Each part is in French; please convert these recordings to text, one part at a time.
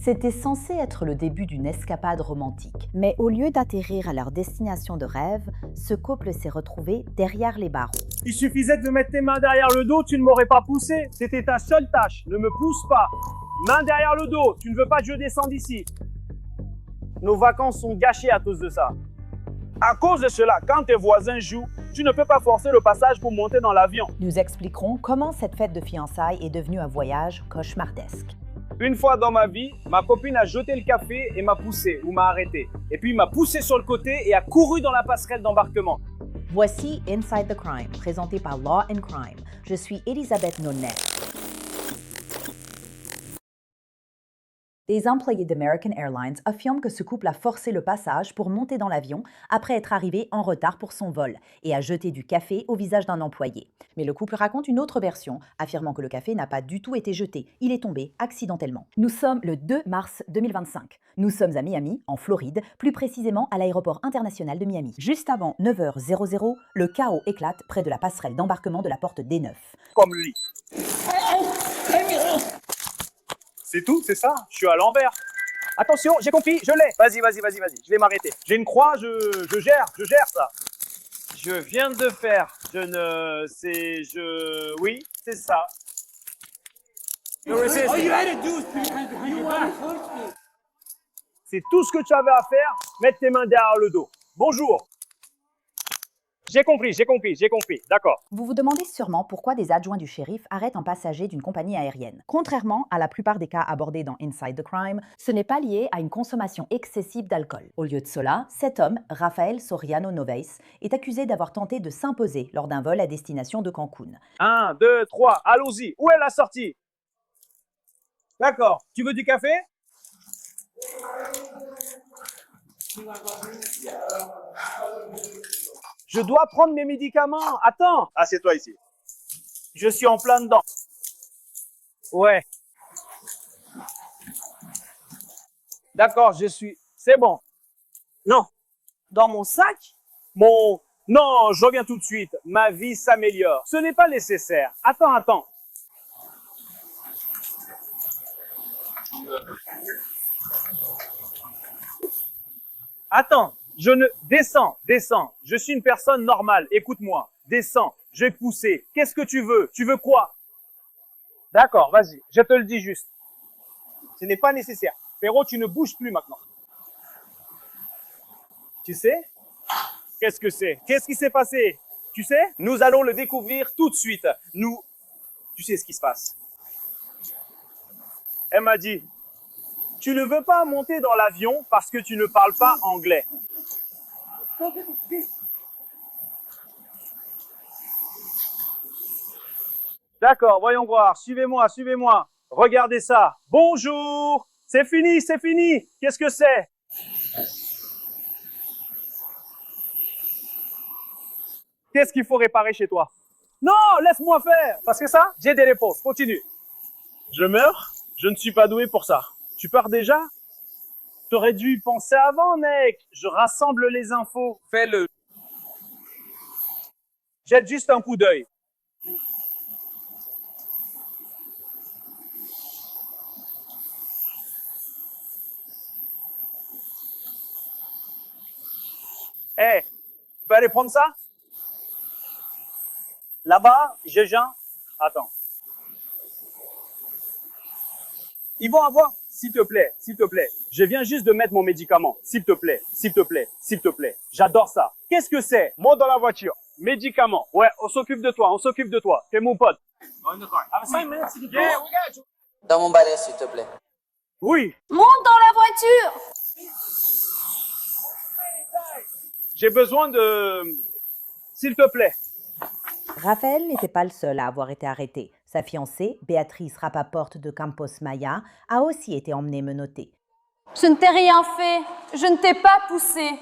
C'était censé être le début d'une escapade romantique. Mais au lieu d'atterrir à leur destination de rêve, ce couple s'est retrouvé derrière les barreaux. Il suffisait de mettre tes mains derrière le dos, tu ne m'aurais pas poussé. C'était ta seule tâche. Ne me pousse pas. Main derrière le dos. Tu ne veux pas que je descende ici. Nos vacances sont gâchées à cause de ça. À cause de cela, quand tes voisins jouent, tu ne peux pas forcer le passage pour monter dans l'avion. Nous expliquerons comment cette fête de fiançailles est devenue un voyage cauchemardesque. Une fois dans ma vie, ma copine a jeté le café et m'a poussé ou m'a arrêté. Et puis m'a poussé sur le côté et a couru dans la passerelle d'embarquement. Voici Inside the Crime, présenté par Law and Crime. Je suis Elisabeth Nonnet. Des employés d'American Airlines affirment que ce couple a forcé le passage pour monter dans l'avion après être arrivé en retard pour son vol et a jeté du café au visage d'un employé. Mais le couple raconte une autre version, affirmant que le café n'a pas du tout été jeté, il est tombé accidentellement. Nous sommes le 2 mars 2025. Nous sommes à Miami, en Floride, plus précisément à l'aéroport international de Miami. Juste avant 9h00, le chaos éclate près de la passerelle d'embarquement de la porte D9. Comme lui. C'est tout, c'est ça. Je suis à l'envers. Attention, j'ai compris, je l'ai. Vas-y. Je vais m'arrêter. J'ai une croix, je gère ça. Je viens de faire. Oui, c'est ça. C'est tout ce que tu avais à faire. Mettre tes mains derrière le dos. Bonjour. J'ai compris. D'accord. Vous vous demandez sûrement pourquoi des adjoints du shérif arrêtent un passager d'une compagnie aérienne. Contrairement à la plupart des cas abordés dans Inside the Crime, ce n'est pas lié à une consommation excessive d'alcool. Au lieu de cela, cet homme, Rafael Soriano Noves, est accusé d'avoir tenté de s'imposer lors d'un vol à destination de Cancun. 1, 2, 3, allons-y. Où est la sortie? D'accord. Tu veux du café? Je dois prendre mes médicaments. Attends. Assieds-toi ici. Je suis en plein dedans. Ouais. D'accord, C'est bon. Non. Dans mon sac? Non, je reviens tout de suite. Ma vie s'améliore. Ce n'est pas nécessaire. Attends. Attends. Descends. Je suis une personne normale. Écoute-moi. Descends. Je vais pousser. Qu'est-ce que tu veux? Tu veux quoi? D'accord, vas-y. Je te le dis juste. Ce n'est pas nécessaire. Frérot, tu ne bouges plus maintenant. Tu sais? Qu'est-ce que c'est? Qu'est-ce qui s'est passé? Tu sais? Nous allons le découvrir tout de suite. Tu sais ce qui se passe. Elle m'a dit, tu ne veux pas monter dans l'avion parce que tu ne parles pas anglais. D'accord, voyons voir. Suivez-moi. Regardez ça. Bonjour. C'est fini. Qu'est-ce que c'est? Qu'est-ce qu'il faut réparer chez toi? Non, laisse-moi faire. Parce que ça, j'ai des réponses. Continue. Je meurs? Je ne suis pas doué pour ça. Tu pars déjà? T'aurais dû y penser avant, mec. Je rassemble les infos. Fais-le. Jette juste un coup d'œil. Tu peux aller prendre ça? Là-bas, Jean. Attends. Ils vont avoir, s'il te plaît. Je viens juste de mettre mon médicament. S'il te plaît. J'adore ça. Qu'est-ce que c'est? Monte dans la voiture. Médicament. Ouais, on s'occupe de toi. T'es mon pote. Dans mon balai, s'il te plaît. Oui, Monte dans la voiture! j'ai besoin de... S'il te plaît. Raphaël n'était pas le seul à avoir été arrêté. Sa fiancée, Béatrice Rapaporte de Campos Maya, a aussi été emmenée menottée. Je ne t'ai rien fait. Je ne t'ai pas poussé.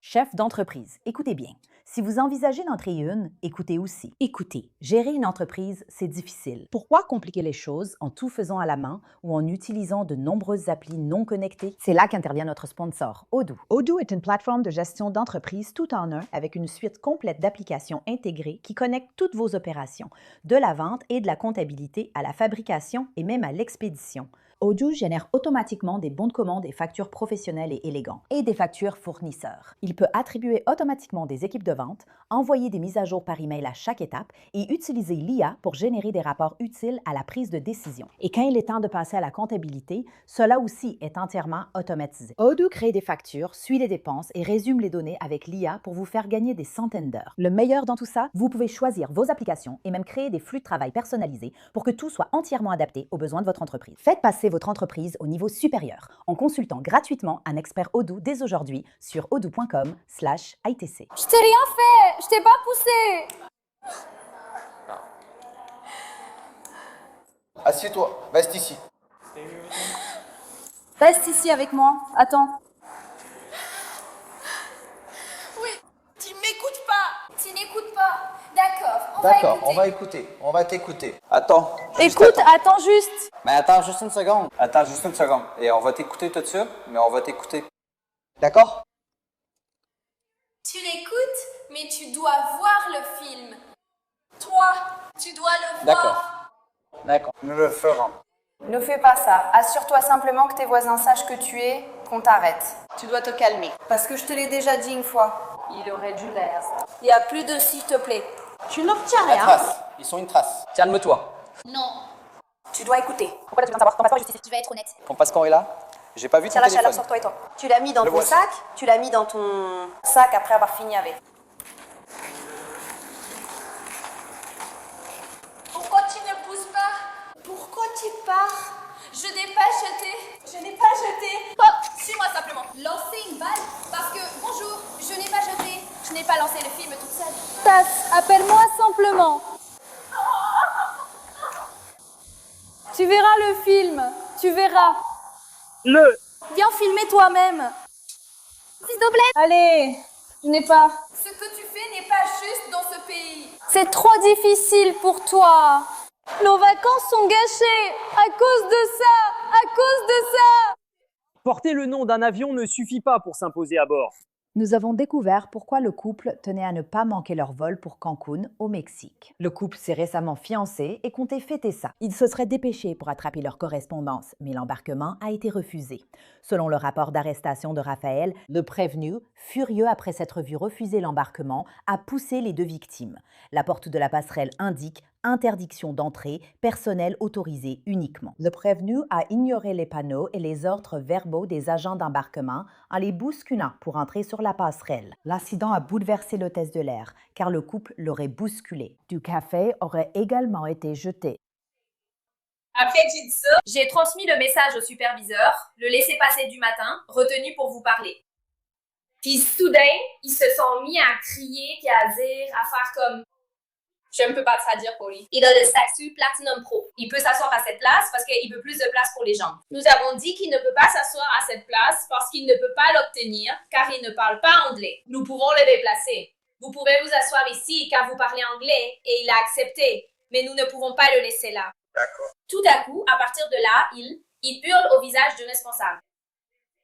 Chef d'entreprise, écoutez bien. Si vous envisagez d'en créer une, écoutez aussi. Écoutez, gérer une entreprise, c'est difficile. Pourquoi compliquer les choses en tout faisant à la main ou en utilisant de nombreuses applis non connectées? C'est là qu'intervient notre sponsor, Odoo. Odoo est une plateforme de gestion d'entreprise tout en un avec une suite complète d'applications intégrées qui connectent toutes vos opérations, de la vente et de la comptabilité à la fabrication et même à l'expédition. Odoo génère automatiquement des bons de commande et factures professionnels et élégants, et des factures fournisseurs. Il peut attribuer automatiquement des équipes de vente, envoyer des mises à jour par email à chaque étape et utiliser l'IA pour générer des rapports utiles à la prise de décision. Et quand il est temps de passer à la comptabilité, cela aussi est entièrement automatisé. Odoo crée des factures, suit les dépenses et résume les données avec l'IA pour vous faire gagner des centaines d'heures. Le meilleur dans tout ça, vous pouvez choisir vos applications et même créer des flux de travail personnalisés pour que tout soit entièrement adapté aux besoins de votre entreprise. Faites passer votre entreprise au niveau supérieur en consultant gratuitement un expert Odoo dès aujourd'hui sur odoo.com/ITC. Je t'ai rien fait, je t'ai pas poussé. Assieds-toi, reste ici. Reste ici avec moi, attends. Oui, tu m'écoutes pas. Tu n'écoutes pas. D'accord, D'accord, on va écouter. On va t'écouter. Attends. Écoute, attends juste. Mais attends juste une seconde. Attends juste une seconde. Et on va t'écouter tout de suite, mais on va t'écouter. D'accord? Tu l'écoutes, mais tu dois voir le film. Toi, tu dois le voir. D'accord. D'accord. Nous le ferons. Ne fais pas ça. Assure-toi simplement que tes voisins sachent que tu es, qu'on t'arrête. Tu dois te calmer. Parce que je te l'ai déjà dit une fois. Il aurait dû l'air. Il n'y a plus de s'il te plaît. Tu n'obtiens La rien. trace. Ils sont une trace. Calme-toi. Non. Tu dois écouter. Pourquoi tu veux savoir? Ton passeport est justifié. Tu vas être honnête. Ton passeport est là? J'ai pas vu ton Tiens la chaleur téléphone. sur toi et toi. Tu l'as mis dans Le ton voici. sac, tu l'as mis dans ton sac après avoir fini avec. Pourquoi tu ne pousses pas? Pourquoi tu pars? Je n'ai pas jeté. Je n'ai pas jeté. Oh, suis-moi simplement. Lancer une balle. Parce que, bonjour, je n'ai pas jeté. Je n'ai pas lancé le film toute seule. Tasse, appelle-moi simplement. Tu verras le film, tu verras. Viens filmer toi-même. S'il te plaît. Allez, je n'ai pas. Ce que tu fais n'est pas juste dans ce pays. C'est trop difficile pour toi. Nos vacances sont gâchées à cause de ça, à cause de ça. Porter le nom d'un avion ne suffit pas pour s'imposer à bord. Nous avons découvert pourquoi le couple tenait à ne pas manquer leur vol pour Cancun, au Mexique. Le couple s'est récemment fiancé et comptait fêter ça. Ils se seraient dépêchés pour attraper leur correspondance, mais l'embarquement a été refusé. Selon le rapport d'arrestation de Raphaël, le prévenu, furieux après s'être vu refuser l'embarquement, a poussé les deux victimes. La porte de la passerelle indique interdiction d'entrée, personnel autorisé uniquement. Le prévenu a ignoré les panneaux et les ordres verbaux des agents d'embarquement en les bousculant pour entrer sur la passerelle. L'incident a bouleversé l'hôtesse de l'air, car le couple l'aurait bousculé. Du café aurait également été jeté. Après que j'ai dit ça, j'ai transmis le message au superviseur, le laissez-passer du matin, retenu pour vous parler. Puis soudain, ils se sont mis à crier, puis à dire, à faire comme... Je ne peux pas traduire pour lui. Il a le statut Platinum Pro. Il peut s'asseoir à cette place parce qu'il veut plus de place pour les jambes. Nous avons dit qu'il ne peut pas s'asseoir à cette place parce qu'il ne peut pas l'obtenir car il ne parle pas anglais. Nous pouvons le déplacer. Vous pouvez vous asseoir ici car vous parlez anglais et il a accepté. Mais nous ne pouvons pas le laisser là. D'accord. Tout à coup, à partir de là, ils hurlent au visage du responsable.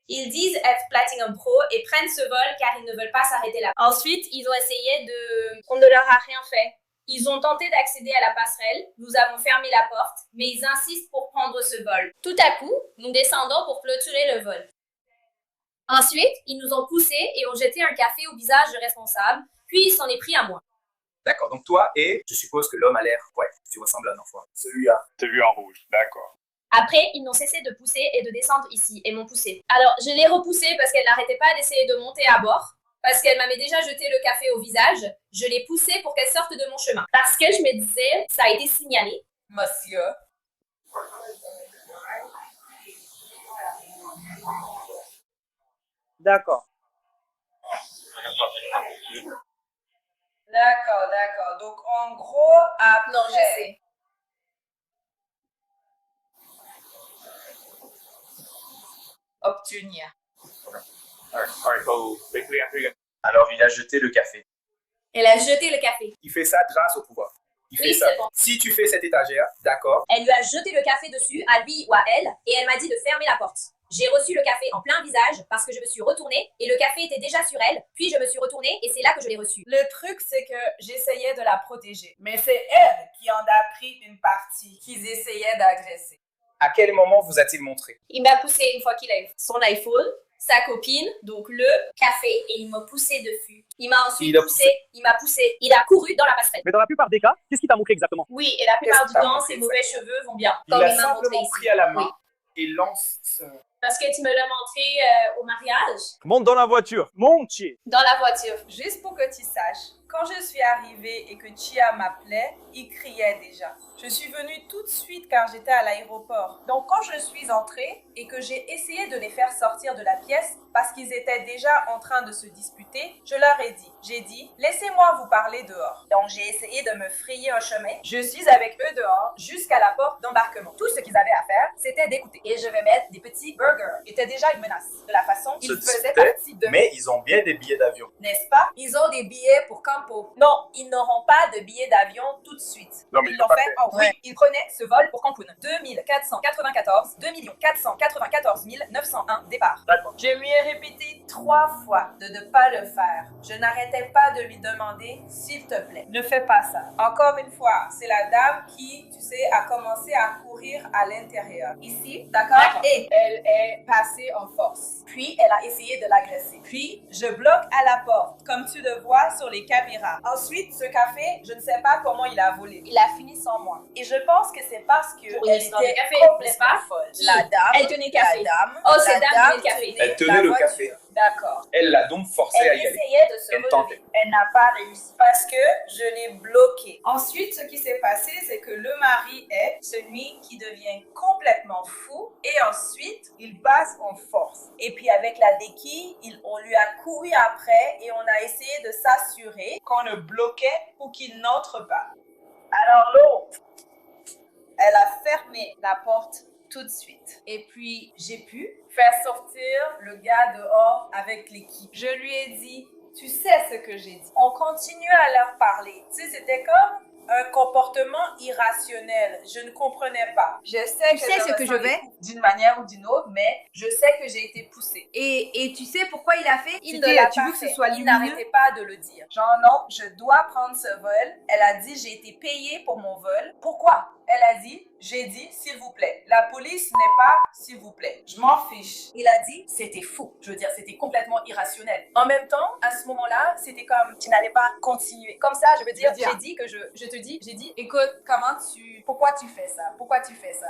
Ils disent être Platinum Pro et prennent ce vol car ils ne veulent pas s'arrêter là. Ensuite, ils ont essayé de... On ne leur a rien fait. Ils ont tenté d'accéder à la passerelle, nous avons fermé la porte, mais ils insistent pour prendre ce vol. Tout à coup, nous descendons pour clôturer le vol. Ensuite, ils nous ont poussés et ont jeté un café au visage du responsable, puis il s'en est pris à moi. D'accord, donc toi et je suppose que l'homme a l'air, ouais, tu ressembles à un enfant. Celui-là. Celui en rouge, d'accord. Après, ils n'ont cessé de pousser et de descendre ici et m'ont poussé. Alors, je l'ai repoussée parce qu'elle n'arrêtait pas d'essayer de monter à bord. Parce qu'elle m'avait déjà jeté le café au visage, je l'ai poussée pour qu'elle sorte de mon chemin. Parce que je me disais, ça a été signalé. Monsieur. D'accord. D'accord. Donc en gros, après... Non, je sais. Obtenir. Alright, so basically after you get... Alors il a jeté le café. Elle a jeté le café. Il fait ça grâce au pouvoir. Il fait Oui, ça. c'est bon. Si tu fais cette étagère, d'accord, Elle lui a jeté le café dessus, à lui ou à elle, et elle m'a dit de fermer la porte. J'ai reçu le café en plein visage parce que je me suis retournée et le café était déjà sur elle, puis je me suis retournée et c'est là que je l'ai reçu. Le truc, c'est que j'essayais de la protéger. Mais c'est elle qui en a pris une partie qu'ils essayaient d'agresser. À quel moment vous a-t-il montré? Il m'a poussé une fois qu'il a eu son iPhone, sa copine, donc le café, et il m'a poussé dessus. Il m'a ensuite poussé, il a couru dans la passerelle. Mais dans la plupart des cas, qu'est-ce qu'il t'a montré exactement? Oui, et la plupart Qu'est-ce du que t'as temps, montré ses mauvais cheveux vont bien. Il Comme l'a il m'a montré simplement ici. pris à la main Oui. et lance... Parce que tu me l'as montré au mariage, Monte dans la voiture. Monte, Chi. dans la voiture. Juste pour que tu saches, quand je suis arrivée et que Chia m'appelait, il criait déjà. Je suis venue tout de suite car j'étais à l'aéroport. Donc quand je suis entrée et que j'ai essayé de les faire sortir de la pièce parce qu'ils étaient déjà en train de se disputer, je leur ai dit, laissez-moi vous parler dehors. Donc j'ai essayé de me frayer un chemin. Je suis avec eux dehors jusqu'à la porte d'embarquement. Tout ce qu'ils avaient à faire, c'était d'écouter. Et je vais mettre des petits burgers. C'était déjà une menace de la façon qu'ils faisaient partie de... Mais ils ont bien des billets d'avion. N'est-ce pas? Ils ont des billets pour Campo. Non, ils n'auront pas de billets d'avion tout de suite. Non, mais Ils ils l'ont l'ont pas fait. fait. Oh, oui, ils prenaient ce vol pour Cancun. 2494, 2 494 901 départ. D'accord. Je lui ai répété 3 fois de ne pas le faire. Je n'arrêtais pas de lui demander, s'il te plaît, ne fais pas ça. Encore une fois, c'est la dame qui, tu sais, a commencé à courir à l'intérieur. Ici, d'accord? Et elle est passée en force. Puis, elle a essayé de l'agresser. Puis, je bloque à la porte, comme tu le vois sur les caméras. Ensuite, ce café, je ne sais pas comment il a volé. Il a fini sans moi. Et je pense que c'est parce que Pour une elle histoire de était café, complètement n'est-ce pas? folle. Qui? La dame. Elle tenait le café. La dame. Oh, c'est la dame tenait le café. Elle tenait la le voiture. café. D'accord. Elle l'a donc forcé à Elle y aller. essayait de se Elle relever. tentait. Elle n'a pas réussi parce que je l'ai bloquée. Ensuite, ce qui s'est passé, c'est que le mari est celui qui devient complètement fou et ensuite, il passe en force. Et puis, avec la béquille, on lui a couru après et on a essayé de s'assurer qu'on le bloquait pour qu'il n'entre pas. Alors l'autre, elle a fermé la porte tout de suite. Et puis, j'ai pu faire sortir le gars dehors avec l'équipe. Je lui ai dit, tu sais ce que j'ai dit. On continue à leur parler. Tu sais, c'était comme un comportement irrationnel. Je ne comprenais pas. Je sais Tu sais ce que je vais d'une manière ou d'une autre, mais je sais que j'ai été poussée. Et tu sais pourquoi il a fait? Il ne l'a Tu pas veux que ce fait. soit Il lumineux? n'arrêtait pas de le dire. Genre non, je dois prendre ce vol. Elle a dit, j'ai été payée pour mon vol. Pourquoi? Elle a dit, j'ai dit, s'il vous plaît. La police n'est pas, s'il vous plaît. Je m'en fiche. Il a dit, c'était fou. Je veux dire, c'était complètement irrationnel. En même temps, à ce moment-là, c'était comme, tu n'allais pas continuer. Comme ça, je veux dire, j'ai dit que j'ai dit, écoute, pourquoi tu fais ça? Pourquoi tu fais ça?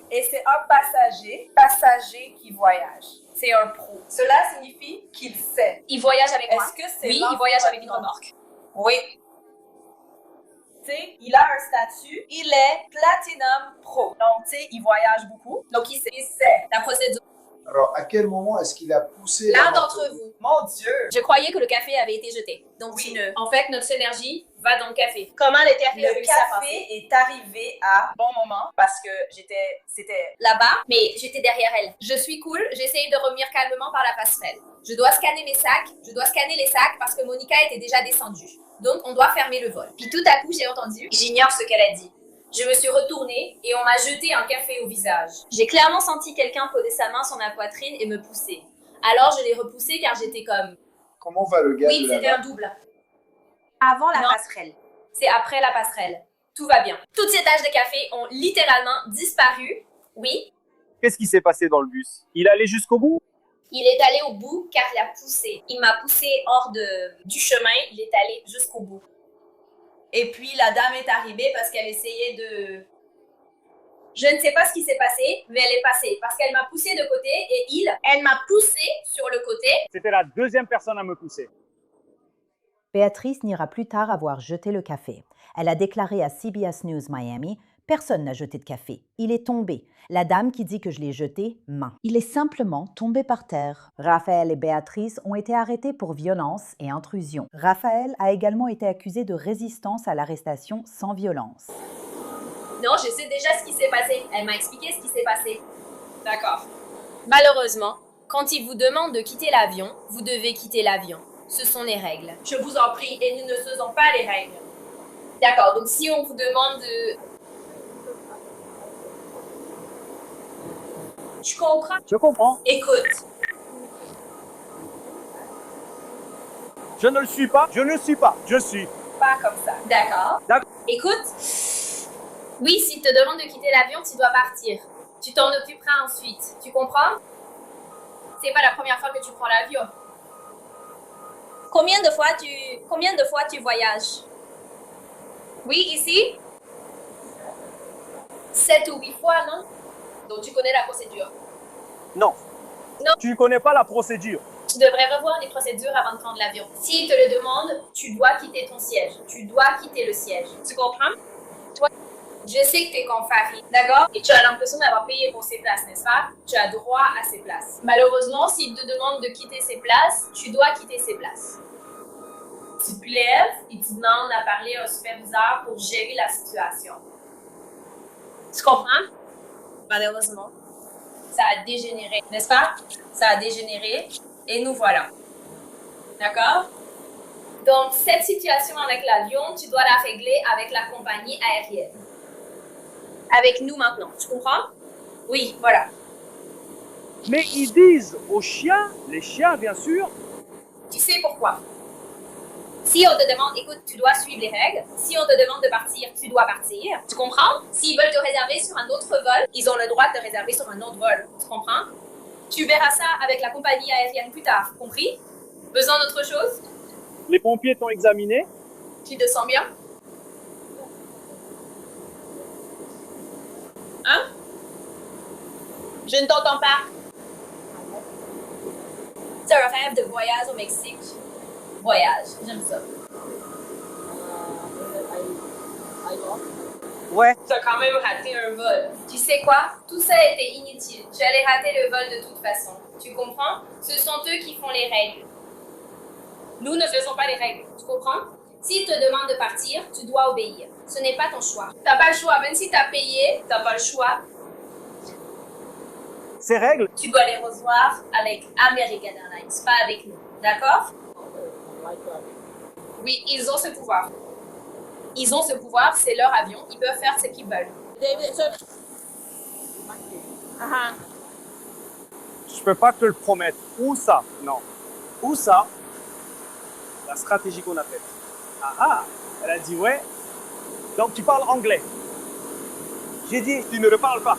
Et c'est un passager qui voyage. C'est un pro. Cela signifie qu'il sait. Il voyage avec moi. Est-ce que c'est Oui, il voyage avec une remorque. Oui. Tu sais, il a un statut, il est Platinum Pro. Donc, tu sais, il voyage beaucoup. Donc, il sait la procédure. Alors, à quel moment est-ce qu'il a poussé L'un la d'entre vous. Mon Dieu. Je croyais que le café avait été jeté. Donc, Oui. en fait, notre énergie va dans le café. Comment le café a Le réussi à passer café est arrivé à bon moment parce que c'était là-bas, mais j'étais derrière elle. Je suis cool, j'essaye de revenir calmement par la passerelle. Je dois scanner mes sacs, je dois scanner les sacs parce que Monica était déjà descendue. Donc, on doit fermer le vol. Puis tout à coup, j'ai entendu, j'ignore ce qu'elle a dit. Je me suis retournée et on m'a jeté un café au visage. J'ai clairement senti quelqu'un poser sa main sur ma poitrine et me pousser. Alors, je l'ai repoussé car j'étais comme... Comment va le gars Oui, de c'était là-bas? un double. Avant la Non. passerelle. C'est après la passerelle. Tout va bien. Toutes ces taches de café ont littéralement disparu. Oui, Qu'est-ce qui s'est passé dans le bus? Il allait jusqu'au bout? il est allé au bout car il a poussé. Il m'a poussé hors du chemin. Il est allé jusqu'au bout. Et puis la dame est arrivée parce qu'elle essayait de... Je ne sais pas ce qui s'est passé, mais elle est passée parce qu'elle m'a poussé de côté et elle m'a poussé sur le côté. C'était la deuxième personne à me pousser. Béatrice n'ira plus tard avoir jeté le café. Elle a déclaré à CBS News Miami « Personne n'a jeté de café. Il est tombé. La dame qui dit que je l'ai jeté ment. Il est simplement tombé par terre. » Raphaël et Béatrice ont été arrêtés pour violence et intrusion. Raphaël a également été accusé de résistance à l'arrestation sans violence. Non, je sais déjà ce qui s'est passé. Elle m'a expliqué ce qui s'est passé. D'accord. Malheureusement, quand il vous demande de quitter l'avion, vous devez quitter l'avion. Ce sont les règles. Je vous en prie, et nous ne faisons pas les règles. D'accord, donc si on vous demande de... Tu comprends? Je comprends. Écoute, Je ne le suis pas. Je ne suis pas. Je suis. pas comme ça. d'accord. D'accord. Écoute, oui, s'il te demande de quitter l'avion, tu dois partir. Tu t'en occuperas ensuite. Tu comprends? C'est pas la première fois que tu prends l'avion. Combien de fois tu voyages? Oui, ici? 7 ou 8 fois, non? Donc tu connais la procédure. Non. Non. Tu ne connais pas la procédure. Tu devrais revoir les procédures avant de prendre l'avion. S'ils te le demandent, tu dois quitter ton siège. Tu dois quitter le siège. Tu comprends? Toi, je sais que tu es comme Farid, d'accord? Et tu as l'impression d'avoir payé pour ces places, n'est-ce pas? Tu as droit à ces places. Malheureusement, s'ils te demandent de quitter ces places, tu dois quitter ces places. Tu te lèves et tu demandes à parler au superviseur pour gérer la situation. Tu comprends? Malheureusement, ça a dégénéré, n'est-ce pas? Ça a dégénéré et nous voilà. D'accord? Donc, cette situation avec l'avion, tu dois la régler avec la compagnie aérienne. Avec nous maintenant, tu comprends? Oui, voilà. Mais ils disent aux chiens, les chiens bien sûr. Tu sais pourquoi? Si on te demande, écoute, tu dois suivre les règles. Si on te demande de partir, tu dois partir. Tu comprends? S'ils veulent te réserver sur un autre vol, ils ont le droit de te réserver sur un autre vol. Tu comprends? Tu verras ça avec la compagnie aérienne plus tard. Compris? Besoin d'autre chose? Les pompiers t'ont examiné. Tu te sens bien? Hein? Je ne t'entends pas. C'est un rêve de voyage au Mexique. Voyage, j'aime ça. Ouais. Tu as quand même raté un vol. Tu sais quoi? Tout ça était inutile. Tu allais rater le vol de toute façon. Tu comprends? Ce sont eux qui font les règles. Nous ne faisons pas les règles. Tu comprends? S'ils te demandent de partir, tu dois obéir. Ce n'est pas ton choix. T'as pas le choix. Même si t'as payé, t'as pas le choix. Ces règles, Tu dois les revoir avec American Airlines, pas avec nous. D'accord? Oui, ils ont ce pouvoir. Ils ont ce pouvoir, c'est leur avion. Ils peuvent faire ce qu'ils veulent. je peux pas te le promettre. Où ça? Non. Où ça? La stratégie qu'on a faite. Ah ah, elle a dit ouais. Donc tu parles anglais. J'ai dit, tu ne le parles pas.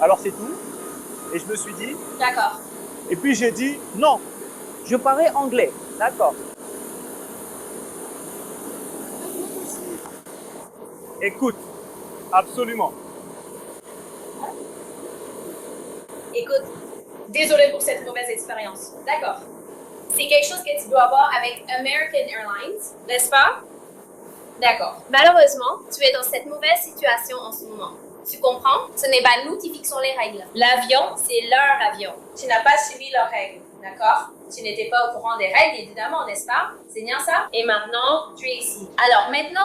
Alors c'est tout. Et je me suis dit, D'accord. et puis j'ai dit, non, je parlais anglais. D'accord. Écoute, absolument. Écoute, désolé pour cette mauvaise expérience. D'accord. C'est quelque chose que tu dois avoir avec American Airlines, n'est-ce pas? D'accord. Malheureusement, tu es dans cette mauvaise situation en ce moment. Tu comprends? Ce n'est pas nous qui fixons les règles. L'avion, c'est leur avion. Tu n'as pas suivi leurs règles, d'accord? Tu n'étais pas au courant des règles, évidemment, n'est-ce pas? C'est bien ça? Et maintenant, tu es ici. Alors maintenant,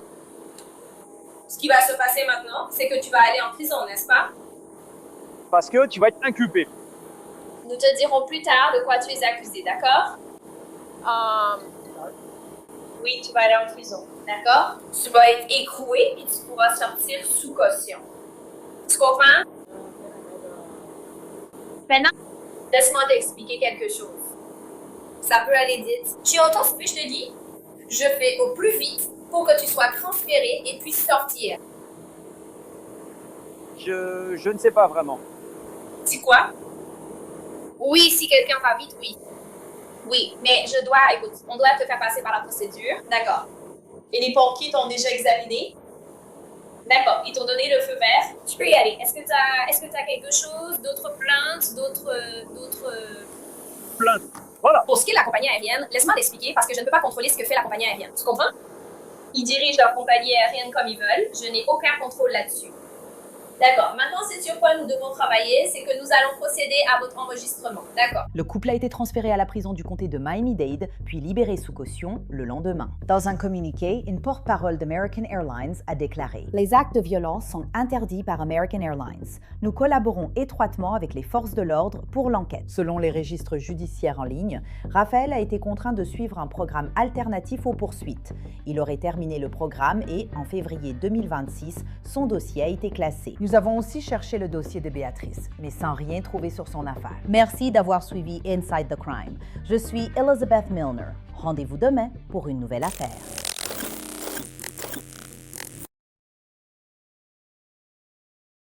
ce qui va se passer maintenant, c'est que tu vas aller en prison, n'est-ce pas? Parce que tu vas être inculpé. Nous te dirons plus tard de quoi tu es accusé, d'accord? Oui, tu vas aller en prison, d'accord? Tu vas être écroué et tu pourras sortir sous caution. Tu comprends? Maintenant, laisse-moi t'expliquer quelque chose. Ça peut aller vite. Tu entends ce que je te dis? Je fais au plus vite pour que tu sois transféré et puisses sortir. Je ne sais pas vraiment. C'est quoi? Oui, si quelqu'un va vite, oui. Oui, mais écoute, on doit te faire passer par la procédure. D'accord. Et les pompiers t'ont déjà examiné? D'accord, ils t'ont donné le feu vert. Tu peux y aller. Est-ce que t'as quelque chose, d'autres plaintes, Plainte. Voilà. Pour ce qui est de la compagnie aérienne, laisse-moi t'expliquer parce que je ne peux pas contrôler ce que fait la compagnie aérienne. Tu comprends? Ils dirigent leur compagnie aérienne comme ils veulent. Je n'ai aucun contrôle là-dessus. D'accord. Maintenant, c'est sur quoi nous devons travailler, c'est que nous allons procéder à votre enregistrement. D'accord. Le couple a été transféré à la prison du comté de Miami-Dade, puis libéré sous caution le lendemain. Dans un communiqué, une porte-parole d'American Airlines a déclaré « Les actes de violence sont interdits par American Airlines. Nous collaborons étroitement avec les forces de l'ordre pour l'enquête. » Selon les registres judiciaires en ligne, Raphaël a été contraint de suivre un programme alternatif aux poursuites. Il aurait terminé le programme et, en février 2026, son dossier a été classé. Nous avons aussi cherché le dossier de Béatrice, mais sans rien trouver sur son affaire. Merci d'avoir suivi Inside the Crime. Je suis Elizabeth Milner. Rendez-vous demain pour une nouvelle affaire.